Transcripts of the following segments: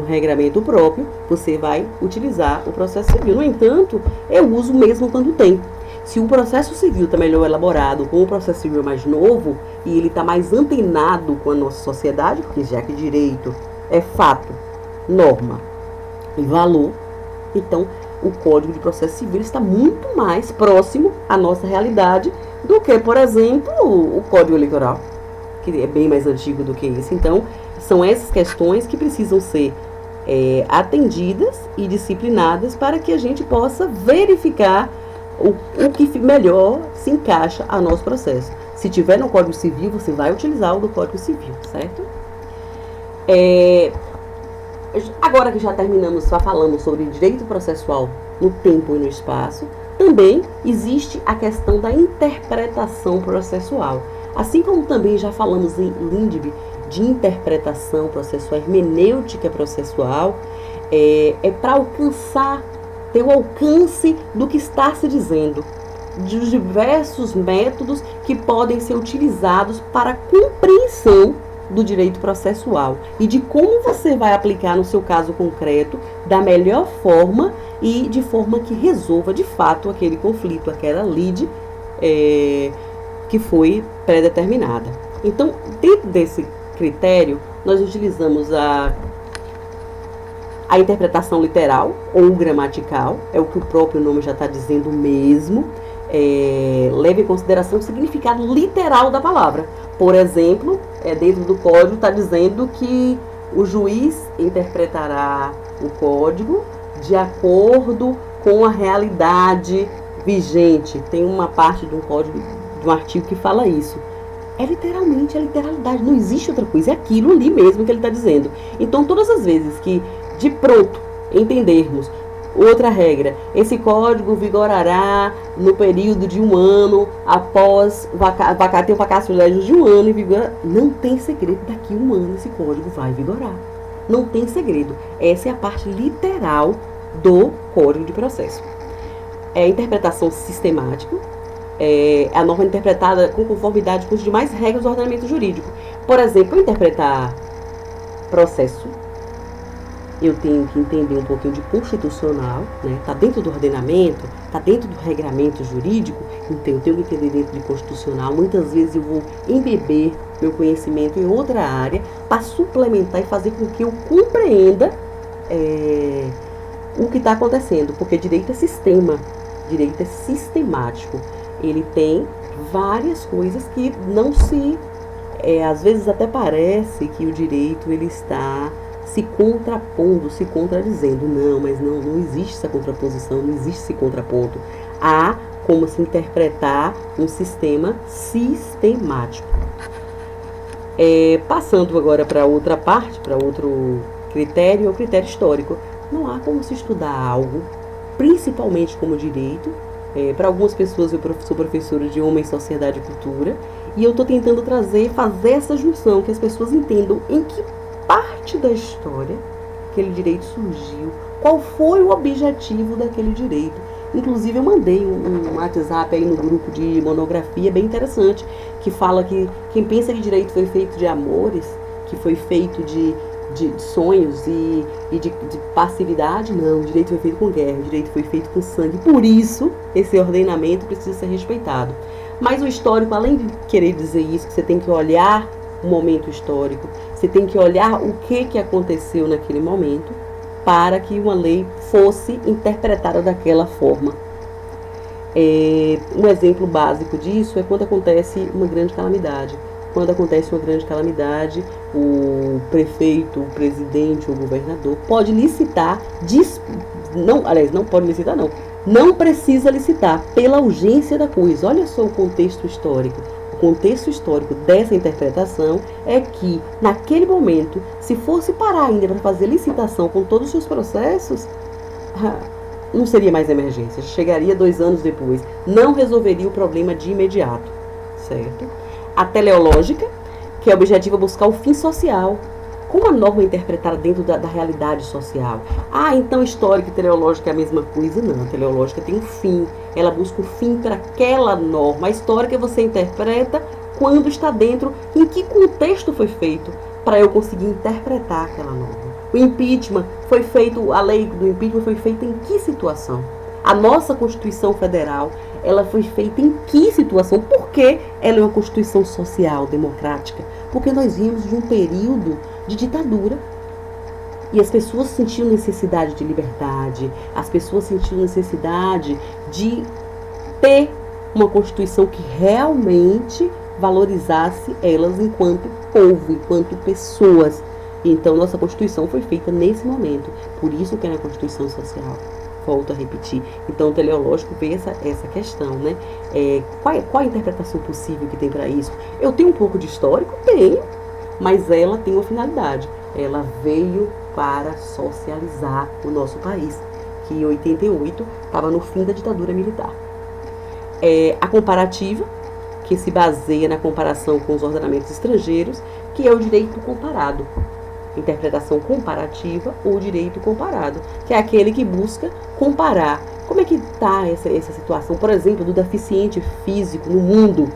regramento próprio, você vai utilizar o processo civil. No entanto, eu uso mesmo quando tem. Se o processo civil está melhor elaborado, com o processo civil mais novo, e ele está mais antenado com a nossa sociedade, porque já que direito é fato, norma e valor, então o Código de Processo Civil está muito mais próximo à nossa realidade do que, por exemplo, o Código Eleitoral, que é bem mais antigo do que esse. Então, são essas questões que precisam ser atendidas e disciplinadas para que a gente possa verificar o que melhor se encaixa ao nosso processo. Se tiver no Código Civil, você vai utilizar o do Código Civil, certo? Agora que já terminamos, já falamos sobre direito processual no tempo e no espaço, também existe a questão da interpretação processual. Assim como também já falamos em Lindbe de interpretação processual, hermenêutica processual, para alcançar, ter o alcance do que está se dizendo, dos diversos métodos que podem ser utilizados para a compreensão do direito processual e de como você vai aplicar no seu caso concreto da melhor forma e de forma que resolva de fato aquele conflito, aquela lide que foi pré-determinada. Então, dentro desse critério, nós utilizamos a interpretação literal ou gramatical, é o que o próprio nome já está dizendo mesmo, leva em consideração o significado literal da palavra. Por exemplo, dentro do código está dizendo que o juiz interpretará o código de acordo com a realidade vigente. Tem uma parte de um código, de um artigo que fala isso. É literalmente a literalidade, não existe outra coisa, é aquilo ali mesmo que ele está dizendo. Então, todas as vezes que de pronto entendermos outra regra, esse código vigorará no período de 1 ano após ter o vacácio legis de 1 ano e vigora, não tem segredo, daqui a 1 ano esse código vai vigorar. Não tem segredo. Essa é a parte literal do Código de Processo. É a interpretação sistemática, a norma interpretada com conformidade com as demais regras do ordenamento jurídico. Por exemplo, interpretar processo, eu tenho que entender um pouquinho de constitucional, né? Tá dentro do ordenamento, tá dentro do regramento jurídico, então eu tenho que entender dentro de constitucional. Muitas vezes eu vou embeber meu conhecimento em outra área para suplementar e fazer com que eu compreenda o que está acontecendo, porque direito é sistema, direito é sistemático. Ele tem várias coisas que não se... às vezes até parece que o direito ele está se contrapondo, se contradizendo. Não, mas não existe essa contraposição, não existe esse contraponto. Há como se interpretar um sistema sistemático. Passando agora para outra parte, para outro critério, é o critério histórico. Não há como se estudar algo, principalmente como direito. Para algumas pessoas, eu sou professora de Homem, Sociedade e Cultura, e eu estou tentando fazer essa junção, que as pessoas entendam em que parte da história aquele direito surgiu, qual foi o objetivo daquele direito. Inclusive eu mandei um WhatsApp aí no grupo de monografia bem interessante, que fala que quem pensa que direito foi feito de amores, que foi feito de sonhos e de passividade, não, o direito foi feito com guerra, o direito foi feito com sangue, por isso esse ordenamento precisa ser respeitado. Mas o histórico, além de querer dizer isso, que você tem que olhar o momento histórico, você tem que olhar o que aconteceu naquele momento para que uma lei fosse interpretada daquela forma. Um exemplo básico disso é quando acontece uma grande calamidade. Quando acontece uma grande calamidade, o prefeito, o presidente, o governador pode licitar, não pode licitar não, não precisa licitar pela urgência da coisa. Olha só o contexto histórico. O contexto histórico dessa interpretação é que, naquele momento, se fosse parar ainda para fazer licitação com todos os seus processos, não seria mais emergência, chegaria 2 anos depois, não resolveria o problema de imediato, certo? A teleológica, que é objetiva buscar o fim social. Como a norma é interpretada dentro da realidade social? Então histórica e teleológica é a mesma coisa? Não, a teleológica tem um fim, ela busca o fim para aquela norma. A histórica você interpreta quando está dentro, em que contexto foi feito, para eu conseguir interpretar aquela norma. O impeachment foi feito, a lei do impeachment foi feita em que situação? A nossa Constituição Federal, ela foi feita em que situação? Por que ela é uma Constituição social, democrática? Porque nós vimos de um período de ditadura. E as pessoas sentiam necessidade de liberdade, as pessoas sentiam necessidade de ter uma Constituição que realmente valorizasse elas enquanto povo, enquanto pessoas. Então, nossa Constituição foi feita nesse momento. Por isso que é a Constituição Social. Volto a repetir. Então, o teleológico vê essa questão, né? Qual a interpretação possível que tem para isso? Eu tenho um pouco de histórico? Tenho. Mas ela tem uma finalidade. Ela veio para socializar o nosso país, que em 88 estava no fim da ditadura militar. A comparativa, que se baseia na comparação com os ordenamentos estrangeiros, que é o direito comparado. Interpretação comparativa ou direito comparado, que é aquele que busca comparar. Como é que está essa situação, por exemplo, do deficiente físico no mundo?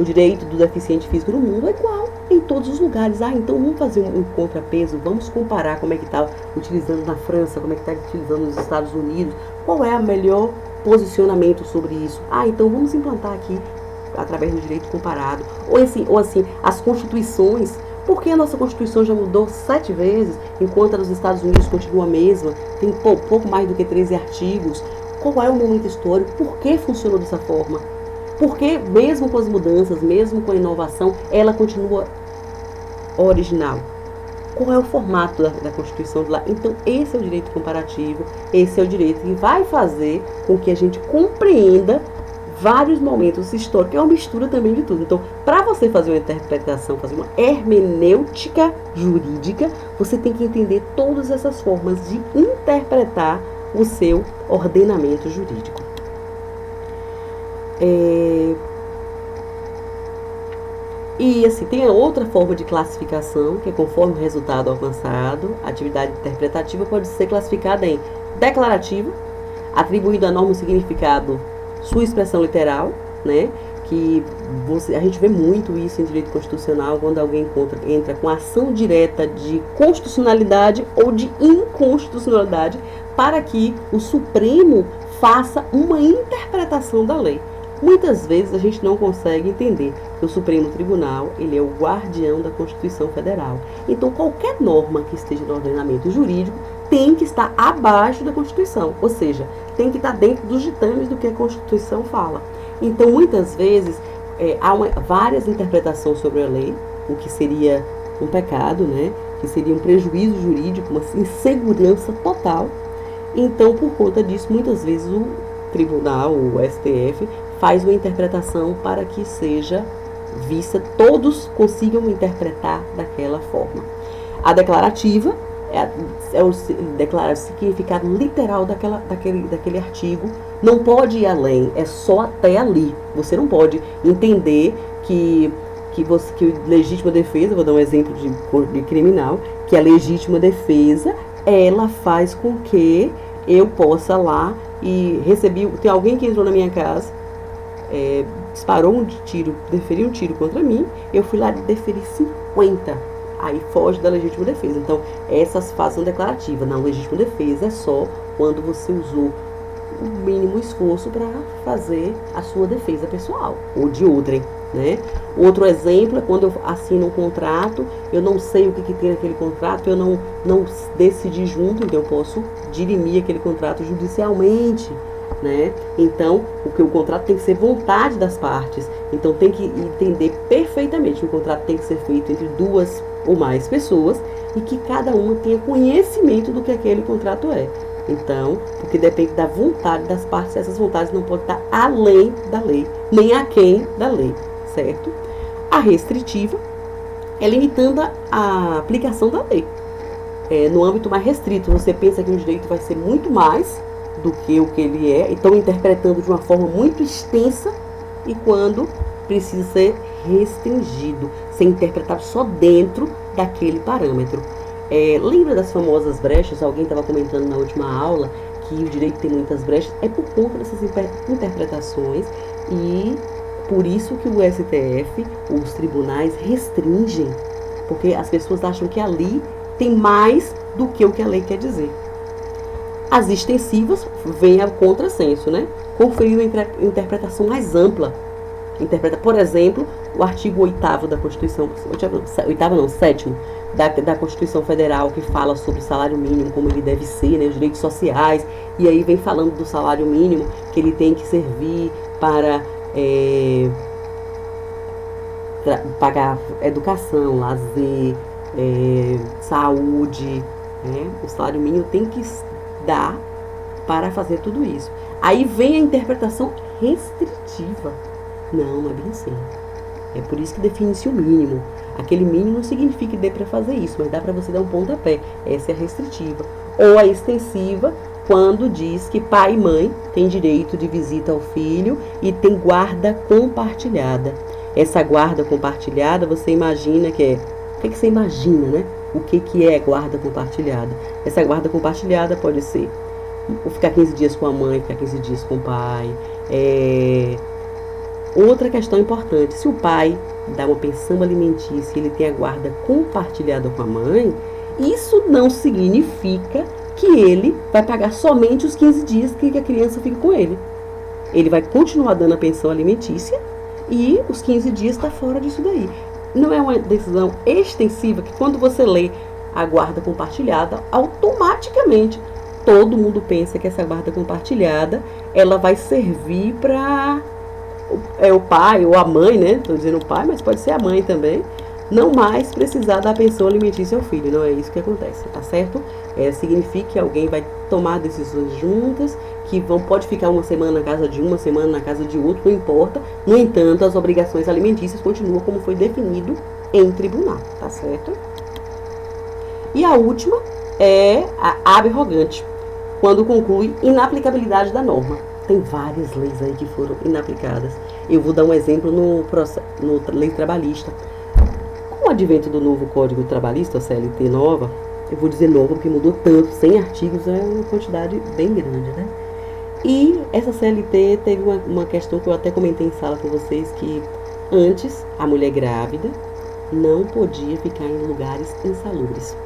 O direito do deficiente físico no mundo é igual em todos os lugares. Então vamos fazer um contrapeso, vamos comparar como é que está utilizando na França, como é que está utilizando nos Estados Unidos, qual é o melhor posicionamento sobre isso. Então vamos implantar aqui através do direito comparado. Ou assim, as constituições, porque a nossa Constituição já mudou 7 vezes, enquanto a dos Estados Unidos continua a mesma, tem pouco mais do que 13 artigos. Qual é o momento histórico? Por que funcionou dessa forma? Porque mesmo com as mudanças, mesmo com a inovação, ela continua original. Qual é o formato da Constituição de lá? Então, esse é o direito comparativo, esse é o direito que vai fazer com que a gente compreenda vários momentos históricos, é uma mistura também de tudo. Então, para você fazer uma interpretação, fazer uma hermenêutica jurídica, você tem que entender todas essas formas de interpretar o seu ordenamento jurídico. E assim, tem a outra forma de classificação, que é conforme o resultado alcançado. A atividade interpretativa pode ser classificada em declarativa, atribuindo à norma um significado, sua expressão literal, né? Que a gente vê muito isso em direito constitucional, quando alguém entra com ação direta de constitucionalidade ou de inconstitucionalidade, para que o Supremo faça uma interpretação da lei. Muitas vezes a gente não consegue entender que o Supremo Tribunal, ele é o guardião da Constituição Federal. Então, qualquer norma que esteja no ordenamento jurídico tem que estar abaixo da Constituição, ou seja, tem que estar dentro dos ditames do que a Constituição fala. Então, muitas vezes, há várias interpretações sobre a lei, o que seria um pecado, né? Que seria um prejuízo jurídico, uma insegurança total. Então, por conta disso, muitas vezes o tribunal, o STF, faz uma interpretação para que seja vista, todos consigam interpretar daquela forma. A declarativa declara o significado literal daquele artigo, não pode ir além, é só até ali. Você não pode entender que legítima defesa, vou dar um exemplo de criminal, que a legítima defesa, ela faz com que eu possa lá e tem alguém que entrou na minha casa, disparou um tiro, deferiu um tiro contra mim, eu fui lá e deferi 50, aí foge da legítima defesa. Então, essas fazem declarativa. Na legítima defesa é só quando você usou o mínimo esforço para fazer a sua defesa pessoal, ou de outrem, né? Outro exemplo é quando eu assino um contrato, eu não sei o que tem naquele contrato, eu não decidi junto, então eu posso dirimir aquele contrato judicialmente, né? Então, o contrato tem que ser vontade das partes. Então, tem que entender perfeitamente que o contrato tem que ser feito entre 2 ou mais pessoas e que cada uma tenha conhecimento do que aquele contrato é. Então, porque depende da vontade das partes, essas vontades não podem estar além da lei, nem aquém da lei, certo? A restritiva é limitando a aplicação da lei. No âmbito mais restrito, você pensa que o direito vai ser muito mais do que o que ele é, então interpretando de uma forma muito extensa, e quando precisa ser restringido, ser interpretado só dentro daquele parâmetro. Lembra das famosas brechas? Alguém estava comentando na última aula que o direito tem muitas brechas, é por conta dessas interpretações, e por isso que o STF, os tribunais restringem, porque as pessoas acham que ali tem mais do que o que a lei quer dizer. As extensivas vêm a contrassenso, né? Conferindo interpretação mais ampla. Por exemplo, o artigo 8º da Constituição, 8º não, 7º da Constituição Federal, que fala sobre o salário mínimo, como ele deve ser, né, os direitos sociais, e aí vem falando do salário mínimo, que ele tem que servir para pagar educação, lazer, saúde, né? O salário mínimo tem que dar para fazer tudo isso. Aí vem a interpretação restritiva. Não, não é bem assim. É por isso que define-se o mínimo. Aquele mínimo não significa que dê para fazer isso, mas dá para você dar um pontapé. Essa é a restritiva. Ou a extensiva, quando diz que pai e mãe têm direito de visita ao filho e tem guarda compartilhada. Essa guarda compartilhada, você imagina que é... O que você imagina, né? O que é guarda compartilhada? Essa guarda compartilhada pode ser ficar 15 dias com a mãe, ficar 15 dias com o pai. Outra questão importante, se o pai dá uma pensão alimentícia e ele tem a guarda compartilhada com a mãe, isso não significa que ele vai pagar somente os 15 dias que a criança fica com ele. Ele vai continuar dando a pensão alimentícia e os 15 dias está fora disso daí. Não é uma decisão extensiva que quando você lê a guarda compartilhada, automaticamente todo mundo pensa que essa guarda compartilhada ela vai servir para o pai ou a mãe, né? Estou dizendo o pai, mas pode ser a mãe também, não mais precisar da pensão alimentícia ao filho. Não é isso que acontece, tá certo? Significa que alguém vai tomar decisões juntas, que pode ficar uma semana na casa de uma semana na casa de outro, não importa. No entanto, as obrigações alimentícias continuam como foi definido em tribunal, tá certo? E a última é a abrogante, quando conclui inaplicabilidade da norma. Tem várias leis aí que foram inaplicadas. Eu vou dar um exemplo no lei trabalhista. Com o advento do novo Código Trabalhista, a CLT nova, eu vou dizer nova porque mudou tanto, 100 artigos é uma quantidade bem grande, né? E essa CLT teve uma questão que eu até comentei em sala com vocês, que antes a mulher grávida não podia ficar em lugares insalubres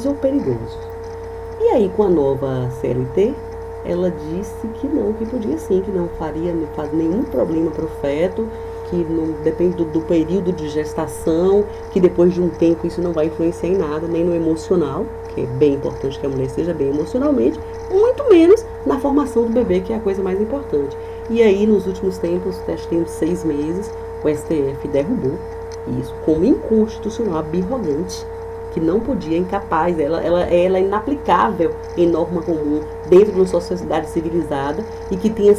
ou perigosos. E aí com a nova CLT, ela disse que não, que podia sim, que não faz nenhum problema para o feto, que não depende do período de gestação, que depois de um tempo isso não vai influenciar em nada, nem no emocional, que é bem importante que a mulher esteja bem emocionalmente, muito menos na formação do bebê, que é a coisa mais importante. E aí, nos últimos tempos, acho que tem 6 meses, o STF derrubou isso como inconstitucional, abrogante, que não podia, incapaz, ela é inaplicável em norma comum dentro de uma sociedade civilizada e que tinha